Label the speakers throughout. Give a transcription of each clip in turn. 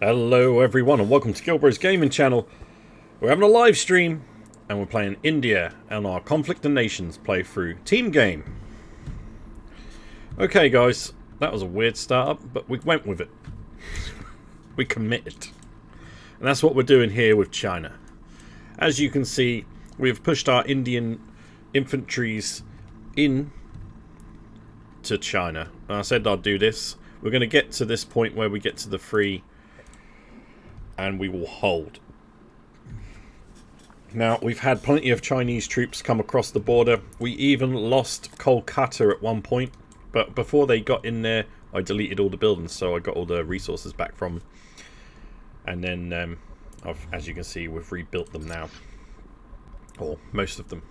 Speaker 1: Hello everyone and welcome to GilBroz gaming channel. We're having a live stream and we're playing India on our Conflict of Nations playthrough team game. Okay guys, that was a weird startup, but we went with it. We committed. And that's what we're doing here with China. As you can see, we've pushed our Indian infantries in to China. And I said I'd do this. We're going to get to this point where we get to the free and we will hold. Now, we've had plenty of Chinese troops come across the border. We even lost Kolkata at one point, but before they got in there, I deleted all the buildings, so I got all the resources back from them. And then, as you can see, we've rebuilt them now. Or most of them.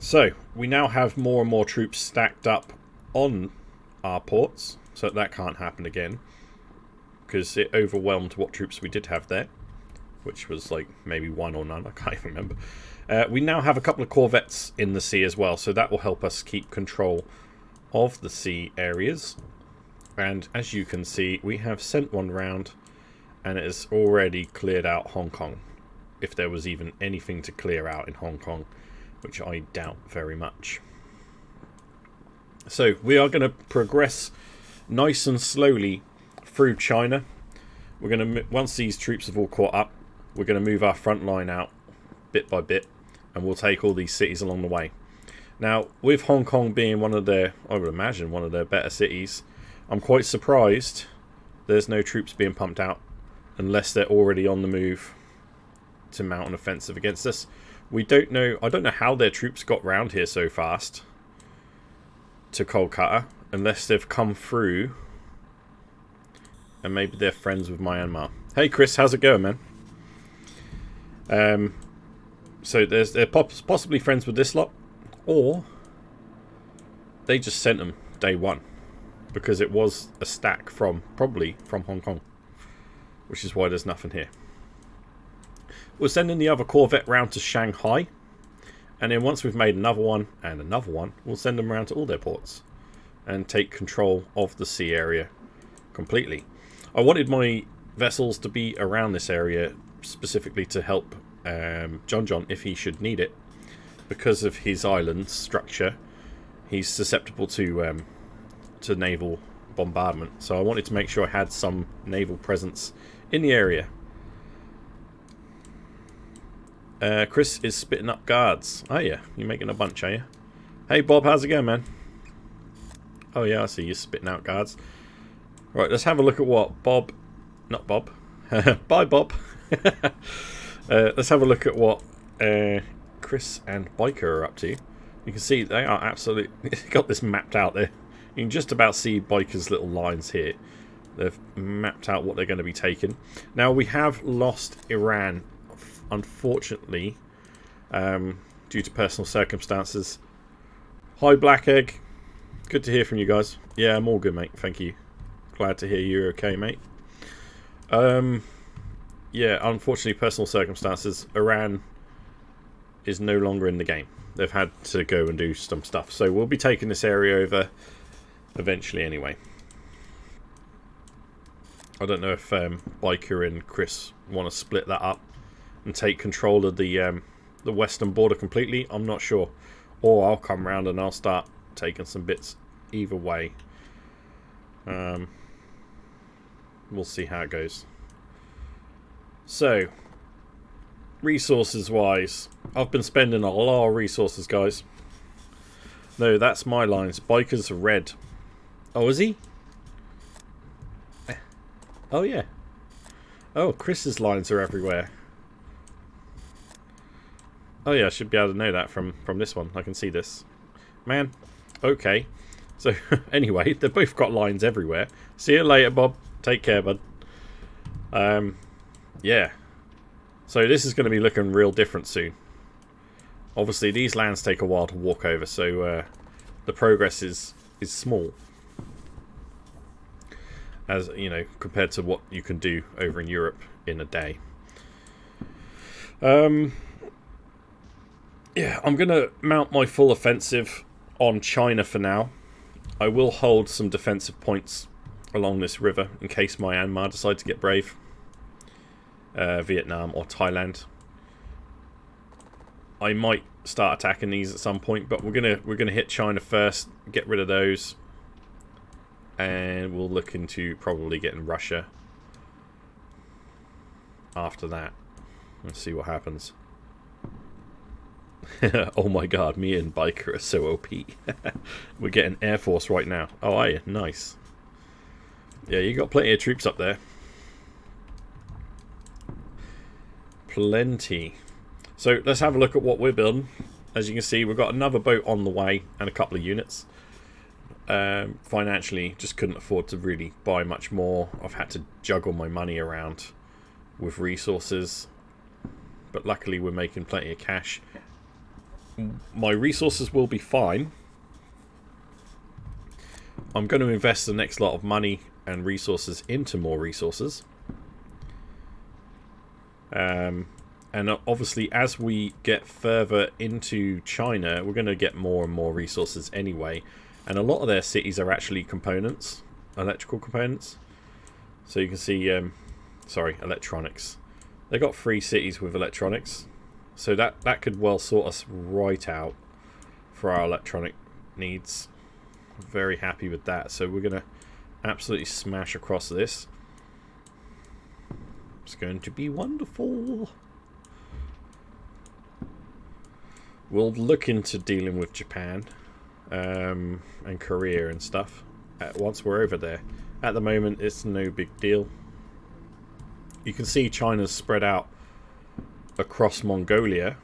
Speaker 1: So, we now have more and more troops stacked up on our ports, so that can't happen again. Because it overwhelmed what troops we did have there, which was like maybe one or none, I can't even remember. We now have a couple of corvettes in the sea as well, so that will help us keep control of the sea areas. And as you can see, we have sent one round and it has already cleared out Hong Kong, if there was even anything to clear out in Hong Kong, which I doubt very much. So we are going to progress nice and slowly through China. We're going to, once these troops have all caught up, we're going to move our front line out bit by bit, and we'll take all these cities along the way. Now, with Hong Kong being one of their, I would imagine, one of their better cities, I'm quite surprised there's no troops being pumped out, unless they're already on the move to mount an offensive against us. We don't know, I don't know how their troops got round here so fast to Kolkata, unless they've come through and maybe they're friends with Myanmar. Hey Chris, how's it going, man? So they're possibly friends with this lot, or they just sent them day one, because it was a stack from, probably from Hong Kong, which is why there's nothing here. We're sending the other corvette round to Shanghai, and then once we've made another one and another one, we'll send them around to all their ports and take control of the sea area completely. I wanted my vessels to be around this area specifically to help John if he should need it. Because of his island structure, he's susceptible to naval bombardment. So I wanted to make sure I had some naval presence in the area. Chris is spitting up guards. Oh yeah, you're making a bunch, are you? Hey Bob, how's it going, man? Oh yeah, I see you're spitting out guards. Right, let's have a look at what Bob... Not Bob. Bye, Bob. Let's have a look at what Chris and Biker are up to. You can see they are absolutely... got this mapped out there. You can just about see Biker's little lines here. They've mapped out what they're going to be taking. Now, we have lost Iran, unfortunately, due to personal circumstances. Hi, Black Egg. Good to hear from you guys. Yeah, I'm all good, mate. Thank you. Glad to hear you're okay, mate. Yeah, unfortunately, personal circumstances. Iran is no longer in the game. They've had to go and do some stuff. So we'll be taking this area over eventually anyway. I don't know if Biker and Chris want to split that up and take control of the western border completely. I'm not sure. Or I'll come round and I'll start taking some bits either way. We'll see how it goes. So, resources wise, I've been spending a lot of resources, guys. No, that's my lines. Biker's red. Oh, is he? Oh, yeah. Oh, Chris's lines are everywhere. Oh, yeah, I should be able to know that from this one. I can see this. Man, okay. So, anyway, they've both got lines everywhere. See you later, Bob. Take care, bud. Yeah. So this is going to be looking real different soon. Obviously, these lands take a while to walk over, so the progress is small. As, you know, compared to what you can do over in Europe in a day. Yeah, I'm going to mount my full offensive on China for now. I will hold some defensive points along this river in case Myanmar decide to get brave. Vietnam or Thailand. I might start attacking these at some point, but we're gonna hit China first, get rid of those, and we'll look into probably getting Russia after that. Let's see what happens. Oh my god, me and Biker are so OP. We're getting Air Force right now. Oh, are you? Nice. Yeah, you got plenty of troops up there. Plenty. So let's have a look at what we're building. As you can see, we've got another boat on the way and a couple of units. Financially, just couldn't afford to really buy much more. I've had to juggle my money around with resources, but luckily we're making plenty of cash. My resources will be fine. I'm going to invest the next lot of money and resources into more resources. And obviously as we get further into China, we're going to get more and more resources anyway. And a lot of their cities are actually components, electrical components. So you can see, sorry, electronics. They got 3 cities with electronics. So that could well sort us right out for our electronic needs. Very happy with that. So we're going to absolutely smash across this. It's going to be wonderful. We'll look into dealing with Japan and Korea and stuff once we're over there. At the moment, it's no big deal. You can see China's spread out across Mongolia.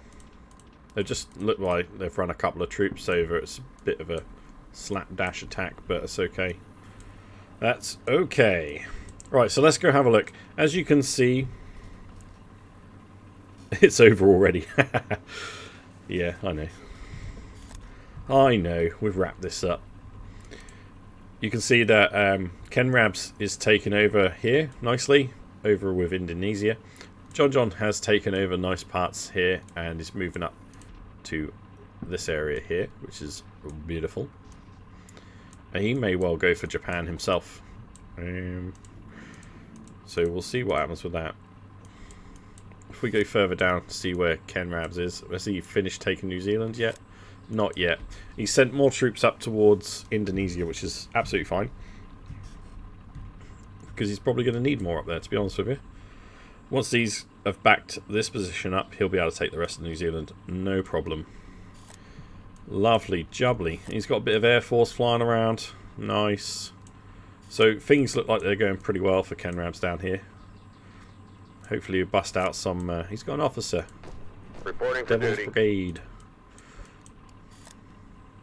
Speaker 1: They just look like they've run a couple of troops over. It's a bit of a slapdash attack, but it's okay. That's okay. Right, so let's go have a look. As you can see, it's over already. Yeah, I know. I know. We've wrapped this up. You can see that Kenrabs is taken over here nicely, over with Indonesia. John has taken over nice parts here and is moving up to this area here, which is beautiful. And he may well go for Japan himself. So we'll see what happens with that. If we go further down to see where Kenrabs is. Has he finished taking New Zealand yet? Not yet. He sent more troops up towards Indonesia, which is absolutely fine. Because he's probably going to need more up there, to be honest with you. Once these have backed this position up, he'll be able to take the rest of New Zealand. No problem. Lovely jubbly. He's got a bit of Air Force flying around. Nice. So things look like they're going pretty well for Kenrabs down here. Hopefully he'll bust out some... he's got an officer.
Speaker 2: Reporting for
Speaker 1: Devil's
Speaker 2: duty.
Speaker 1: Brigade.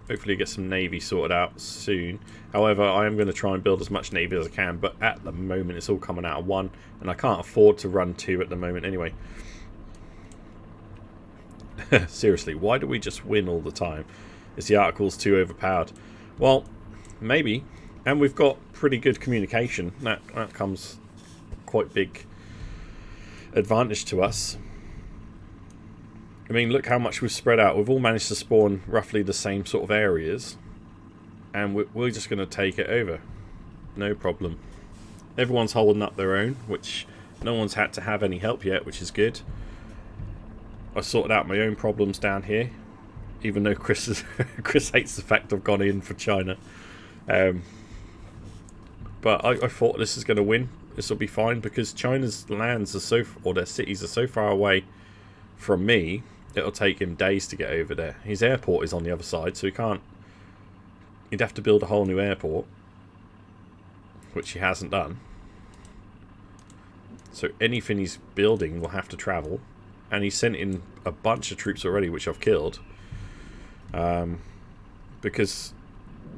Speaker 1: Hopefully get some Navy sorted out soon. However, I am going to try and build as much Navy as I can, but at the moment it's all coming out of 1, and I can't afford to run 2 at the moment anyway. Seriously, why do we just win all the time? Is the articles too overpowered? Well, maybe. And we've got pretty good communication. That comes quite big advantage to us. I mean, look how much we've spread out. We've all managed to spawn roughly the same sort of areas. And we're just going to take it over. No problem. Everyone's holding up their own, which no one's had to have any help yet, which is good. I sorted out my own problems down here. Even though Chris hates the fact I've gone in for China. But I thought this is going to win. This will be fine because China's lands are so, or their cities are so far away from me. It'll take him days to get over there. His airport is on the other side, so he can't. He'd have to build a whole new airport, which he hasn't done. So anything he's building will have to travel, and he's sent in a bunch of troops already, which I've killed. Because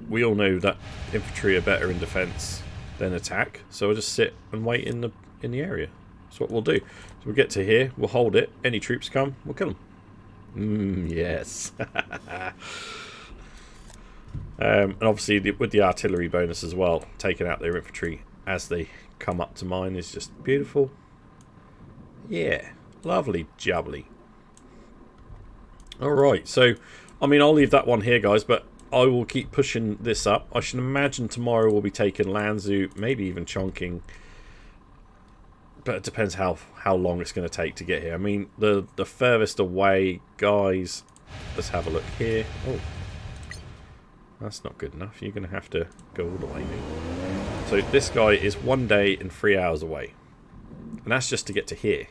Speaker 1: we all know that infantry are better in defence than attack. So I'll just sit and wait in the area. That's what we'll do. So we'll get to here, we'll hold it. Any troops come, we'll kill them. Yes. And obviously with the artillery bonus as well, taking out their infantry as they come up to mine is just beautiful. Yeah, lovely jubbly. Alright, so I mean I'll leave that one here guys, but I will keep pushing this up. I should imagine tomorrow we'll be taking Lanzhou, maybe even Chongqing. But it depends how long it's going to take to get here. I mean, the furthest away, guys, let's have a look here. Oh, that's not good enough. You're going to have to go all the way, mate. So this guy is 1 day and 3 hours away. And that's just to get to here.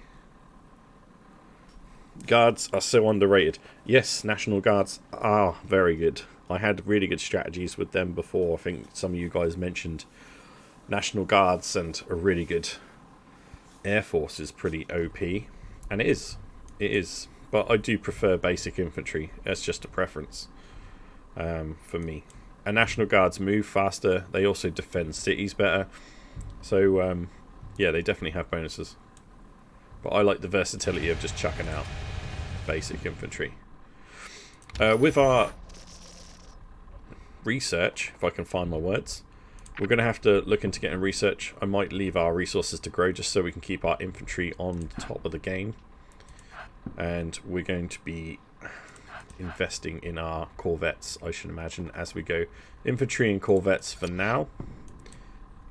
Speaker 1: Guards are so underrated. Yes, National Guards are very good. I had really good strategies with them before. I think some of you guys mentioned National Guards and a really good Air Force is pretty OP. And it is. It is. But I do prefer basic infantry. That's just a preference for me. And National Guards move faster. They also defend cities better. So, yeah, they definitely have bonuses. But I like the versatility of just chucking out basic infantry. With our research, if I can find my words, we're going to have to look into getting research. I might leave our resources to grow just so we can keep our infantry on the top of the game. And we're going to be investing in our corvettes, I should imagine, as we go. Infantry and corvettes for now.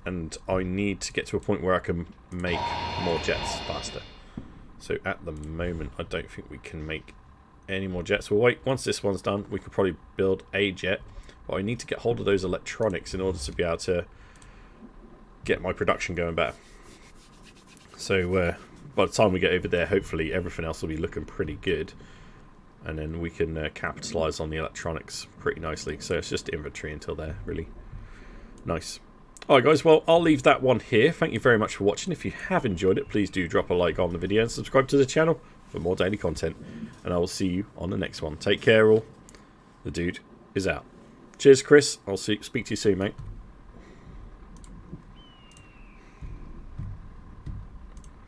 Speaker 1: And I need to get to a point where I can make more jets faster. So at the moment, I don't think we can make any more jets. We'll wait. Once this one's done, we could probably build a jet. But I need to get hold of those electronics in order to be able to get my production going better. So by the time we get over there, hopefully everything else will be looking pretty good. And then we can capitalise on the electronics pretty nicely. So it's just inventory until there, really. Nice. Alright guys, well, I'll leave that one here. Thank you very much for watching. If you have enjoyed it, please do drop a like on the video and subscribe to the channel for more daily content. And I will see you on the next one. Take care all. The dude is out. Cheers, Chris. I'll speak to you soon, mate.